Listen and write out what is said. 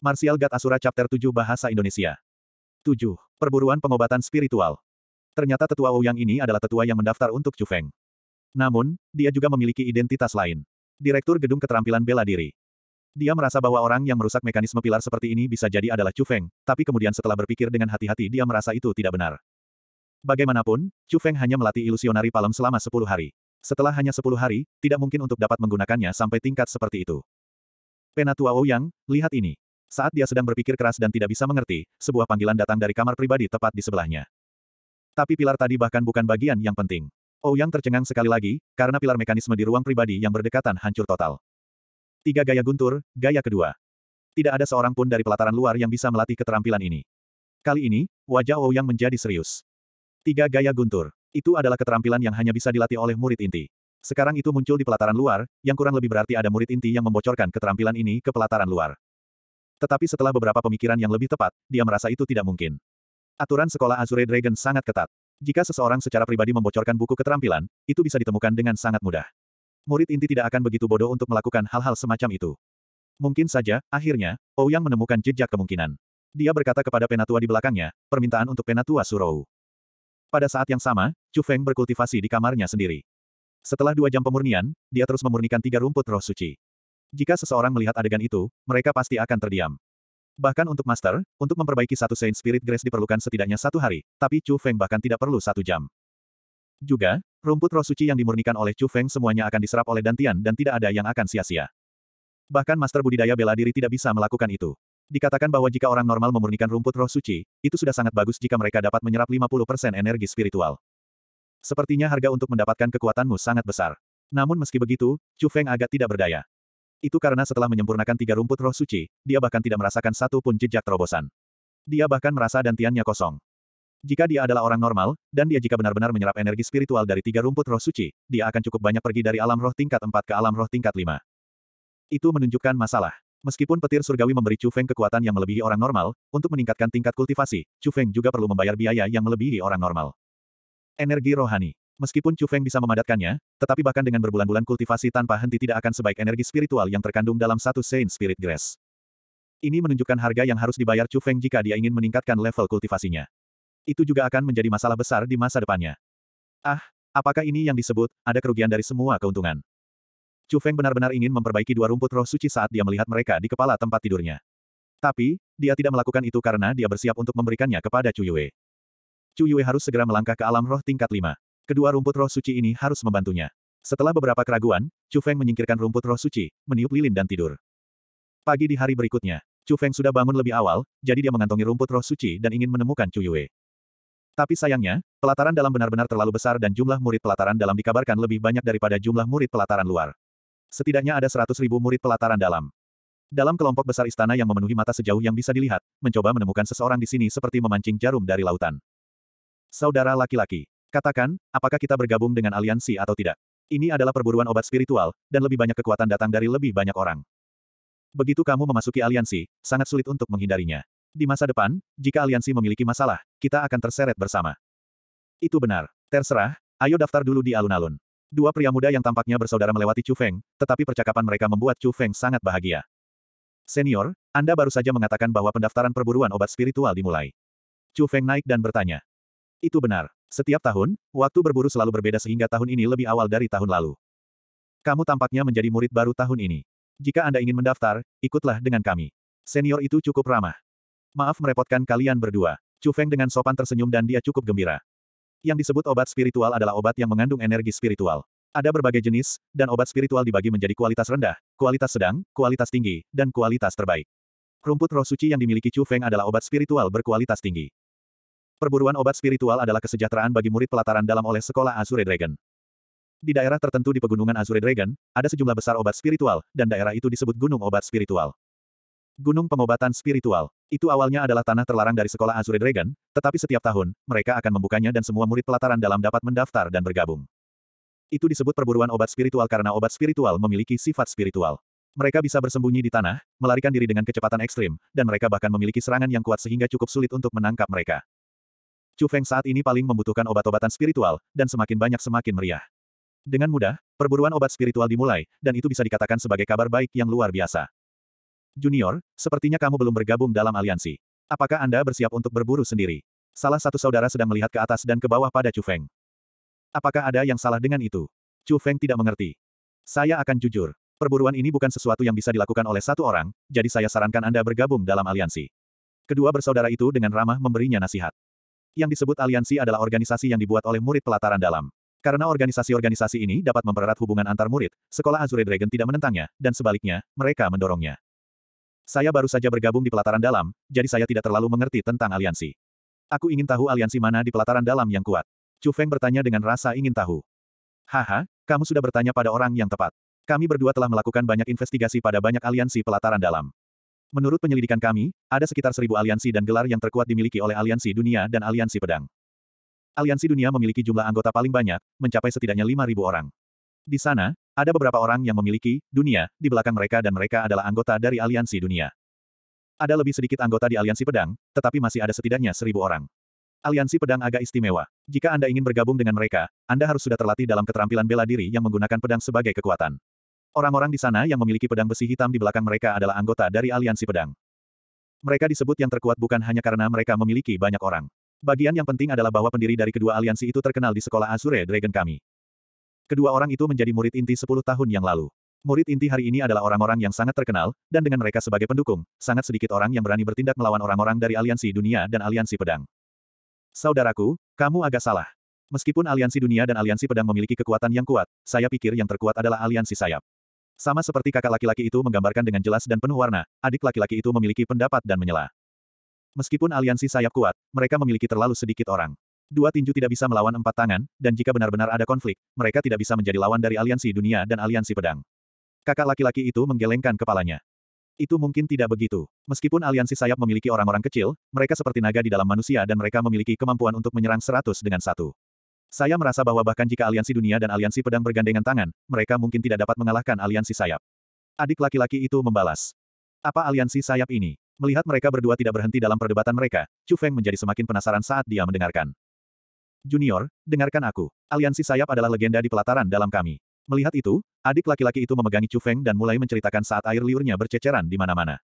Martial God Asura Chapter 7 Bahasa Indonesia. 7. Perburuan pengobatan spiritual. Ternyata tetua Ouyang ini adalah tetua yang mendaftar untuk Chu Feng. Namun, dia juga memiliki identitas lain. Direktur Gedung Keterampilan Bela Diri. Dia merasa bahwa orang yang merusak mekanisme pilar seperti ini bisa jadi adalah Chu Feng, tapi kemudian setelah berpikir dengan hati-hati dia merasa itu tidak benar. Bagaimanapun, Chu Feng hanya melatih ilusionari palem selama 10 hari. Setelah hanya 10 hari, tidak mungkin untuk dapat menggunakannya sampai tingkat seperti itu. Penatua Ouyang, lihat ini. Saat dia sedang berpikir keras dan tidak bisa mengerti, sebuah panggilan datang dari kamar pribadi tepat di sebelahnya. Tapi pilar tadi bahkan bukan bagian yang penting. Ouyang tercengang sekali lagi, karena pilar mekanisme di ruang pribadi yang berdekatan hancur total. 3 gaya guntur, gaya kedua. Tidak ada seorang pun dari pelataran luar yang bisa melatih keterampilan ini. Kali ini, wajah Ouyang menjadi serius. 3 gaya guntur. Itu adalah keterampilan yang hanya bisa dilatih oleh murid inti. Sekarang itu muncul di pelataran luar, yang kurang lebih berarti ada murid inti yang membocorkan keterampilan ini ke pelataran luar. Tetapi setelah beberapa pemikiran yang lebih tepat, dia merasa itu tidak mungkin. Aturan sekolah Azure Dragon sangat ketat. Jika seseorang secara pribadi membocorkan buku keterampilan, itu bisa ditemukan dengan sangat mudah. Murid inti tidak akan begitu bodoh untuk melakukan hal-hal semacam itu. Mungkin saja, akhirnya, Ouyang menemukan jejak kemungkinan. Dia berkata kepada penatua di belakangnya, permintaan untuk penatua Surou. Pada saat yang sama, Chu Feng berkultivasi di kamarnya sendiri. Setelah 2 jam pemurnian, dia terus memurnikan 3 rumput roh suci. Jika seseorang melihat adegan itu, mereka pasti akan terdiam. Bahkan untuk Master, untuk memperbaiki 1 Saint Spirit Grace diperlukan setidaknya 1 hari, tapi Chu Feng bahkan tidak perlu 1 jam. Juga, rumput roh suci yang dimurnikan oleh Chu Feng semuanya akan diserap oleh Dantian dan tidak ada yang akan sia-sia. Bahkan Master Budidaya Bela Diri tidak bisa melakukan itu. Dikatakan bahwa jika orang normal memurnikan rumput roh suci, itu sudah sangat bagus jika mereka dapat menyerap 50% energi spiritual. Sepertinya harga untuk mendapatkan kekuatanmu sangat besar. Namun meski begitu, Chu Feng agak tidak berdaya. Itu karena setelah menyempurnakan 3 rumput roh suci, dia bahkan tidak merasakan satu pun jejak terobosan. Dia bahkan merasa dantiannya kosong. Jika dia adalah orang normal, dan dia jika benar-benar menyerap energi spiritual dari 3 rumput roh suci, dia akan cukup banyak pergi dari alam roh tingkat 4 ke alam roh tingkat 5. Itu menunjukkan masalah. Meskipun petir surgawi memberi Chu Feng kekuatan yang melebihi orang normal, untuk meningkatkan tingkat kultivasi, Chu Feng juga perlu membayar biaya yang melebihi orang normal. Energi rohani. Meskipun Chu Feng bisa memadatkannya, tetapi bahkan dengan berbulan-bulan kultivasi tanpa henti tidak akan sebaik energi spiritual yang terkandung dalam 1 Saint Spirit Grace. Ini menunjukkan harga yang harus dibayar Chu Feng jika dia ingin meningkatkan level kultivasinya. Itu juga akan menjadi masalah besar di masa depannya. Apakah ini yang disebut, ada kerugian dari semua keuntungan? Chu Feng benar-benar ingin memperbaiki 2 rumput roh suci saat dia melihat mereka di kepala tempat tidurnya. Tapi, dia tidak melakukan itu karena dia bersiap untuk memberikannya kepada Chu Yue. Chu Yue harus segera melangkah ke alam roh tingkat 5. Kedua rumput roh suci ini harus membantunya. Setelah beberapa keraguan, Chu Feng menyingkirkan rumput roh suci, meniup lilin dan tidur. Pagi di hari berikutnya, Chu Feng sudah bangun lebih awal, jadi dia mengantongi rumput roh suci dan ingin menemukan Chu Yue. Tapi sayangnya, pelataran dalam benar-benar terlalu besar dan jumlah murid pelataran dalam dikabarkan lebih banyak daripada jumlah murid pelataran luar. Setidaknya ada 100.000 murid pelataran dalam. Dalam kelompok besar istana yang memenuhi mata sejauh yang bisa dilihat, mencoba menemukan seseorang di sini seperti memancing jarum dari lautan. Saudara laki-laki, katakan, apakah kita bergabung dengan aliansi atau tidak? Ini adalah perburuan obat spiritual, dan lebih banyak kekuatan datang dari lebih banyak orang. Begitu kamu memasuki aliansi, sangat sulit untuk menghindarinya. Di masa depan, jika aliansi memiliki masalah, kita akan terseret bersama. Itu benar. Terserah, ayo daftar dulu di alun-alun. 2 pria muda yang tampaknya bersaudara melewati Chu Feng, tetapi percakapan mereka membuat Chu Feng sangat bahagia. Senior, Anda baru saja mengatakan bahwa pendaftaran perburuan obat spiritual dimulai. Chu Feng naik dan bertanya. Itu benar. Setiap tahun, waktu berburu selalu berbeda sehingga tahun ini lebih awal dari tahun lalu. Kamu tampaknya menjadi murid baru tahun ini. Jika Anda ingin mendaftar, ikutlah dengan kami. Senior itu cukup ramah. Maaf merepotkan kalian berdua. Chu Feng dengan sopan tersenyum dan dia cukup gembira. Yang disebut obat spiritual adalah obat yang mengandung energi spiritual. Ada berbagai jenis, dan obat spiritual dibagi menjadi kualitas rendah, kualitas sedang, kualitas tinggi, dan kualitas terbaik. Rumput roh suci yang dimiliki Chu Feng adalah obat spiritual berkualitas tinggi. Perburuan obat spiritual adalah kesejahteraan bagi murid pelataran dalam oleh sekolah Azure Dragon. Di daerah tertentu di pegunungan Azure Dragon, ada sejumlah besar obat spiritual, dan daerah itu disebut Gunung Obat Spiritual. Gunung Pengobatan Spiritual. Itu awalnya adalah tanah terlarang dari sekolah Azure Dragon, tetapi setiap tahun, mereka akan membukanya dan semua murid pelataran dalam dapat mendaftar dan bergabung. Itu disebut perburuan obat spiritual karena obat spiritual memiliki sifat spiritual. Mereka bisa bersembunyi di tanah, melarikan diri dengan kecepatan ekstrim, dan mereka bahkan memiliki serangan yang kuat sehingga cukup sulit untuk menangkap mereka. Chu Feng saat ini paling membutuhkan obat-obatan spiritual, dan semakin banyak semakin meriah. Dengan mudah, perburuan obat spiritual dimulai, dan itu bisa dikatakan sebagai kabar baik yang luar biasa. Junior, sepertinya kamu belum bergabung dalam aliansi. Apakah Anda bersiap untuk berburu sendiri? Salah satu saudara sedang melihat ke atas dan ke bawah pada Chu Feng. Apakah ada yang salah dengan itu? Chu Feng tidak mengerti. Saya akan jujur. Perburuan ini bukan sesuatu yang bisa dilakukan oleh satu orang, jadi saya sarankan Anda bergabung dalam aliansi. Kedua bersaudara itu dengan ramah memberinya nasihat. Yang disebut aliansi adalah organisasi yang dibuat oleh murid pelataran dalam. Karena organisasi-organisasi ini dapat mempererat hubungan antar murid, sekolah Azure Dragon tidak menentangnya, dan sebaliknya, mereka mendorongnya. Saya baru saja bergabung di pelataran dalam, jadi saya tidak terlalu mengerti tentang aliansi. Aku ingin tahu aliansi mana di pelataran dalam yang kuat. Chu Feng bertanya dengan rasa ingin tahu. Haha, kamu sudah bertanya pada orang yang tepat. Kami berdua telah melakukan banyak investigasi pada banyak aliansi pelataran dalam. Menurut penyelidikan kami, ada sekitar 1000 aliansi dan gelar yang terkuat dimiliki oleh aliansi dunia dan aliansi pedang. Aliansi dunia memiliki jumlah anggota paling banyak, mencapai setidaknya 5.000 orang. Di sana, ada beberapa orang yang memiliki dunia di belakang mereka dan mereka adalah anggota dari aliansi dunia. Ada lebih sedikit anggota di aliansi pedang, tetapi masih ada setidaknya 1000 orang. Aliansi pedang agak istimewa. Jika Anda ingin bergabung dengan mereka, Anda harus sudah terlatih dalam keterampilan bela diri yang menggunakan pedang sebagai kekuatan. Orang-orang di sana yang memiliki pedang besi hitam di belakang mereka adalah anggota dari aliansi pedang. Mereka disebut yang terkuat bukan hanya karena mereka memiliki banyak orang. Bagian yang penting adalah bahwa pendiri dari kedua aliansi itu terkenal di sekolah Azure Dragon kami. Kedua orang itu menjadi murid inti 10 tahun yang lalu. Murid inti hari ini adalah orang-orang yang sangat terkenal, dan dengan mereka sebagai pendukung, sangat sedikit orang yang berani bertindak melawan orang-orang dari aliansi dunia dan aliansi pedang. Saudaraku, kamu agak salah. Meskipun aliansi dunia dan aliansi pedang memiliki kekuatan yang kuat, saya pikir yang terkuat adalah aliansi sayap. Sama seperti kakak laki-laki itu menggambarkan dengan jelas dan penuh warna, adik laki-laki itu memiliki pendapat dan menyela. Meskipun aliansi sayap kuat, mereka memiliki terlalu sedikit orang. Dua tinju tidak bisa melawan 4 tangan, dan jika benar-benar ada konflik, mereka tidak bisa menjadi lawan dari aliansi dunia dan aliansi pedang. Kakak laki-laki itu menggelengkan kepalanya. Itu mungkin tidak begitu. Meskipun aliansi sayap memiliki orang-orang kecil, mereka seperti naga di dalam manusia dan mereka memiliki kemampuan untuk menyerang 100 dengan 1. Saya merasa bahwa bahkan jika aliansi dunia dan aliansi pedang bergandengan tangan, mereka mungkin tidak dapat mengalahkan aliansi sayap. Adik laki-laki itu membalas. Apa aliansi sayap ini? Melihat mereka berdua tidak berhenti dalam perdebatan mereka, Chu Feng menjadi semakin penasaran saat dia mendengarkan. Junior, dengarkan aku. Aliansi sayap adalah legenda di pelataran dalam kami. Melihat itu, adik laki-laki itu memegangi Chu Feng dan mulai menceritakan saat air liurnya berceceran di mana-mana.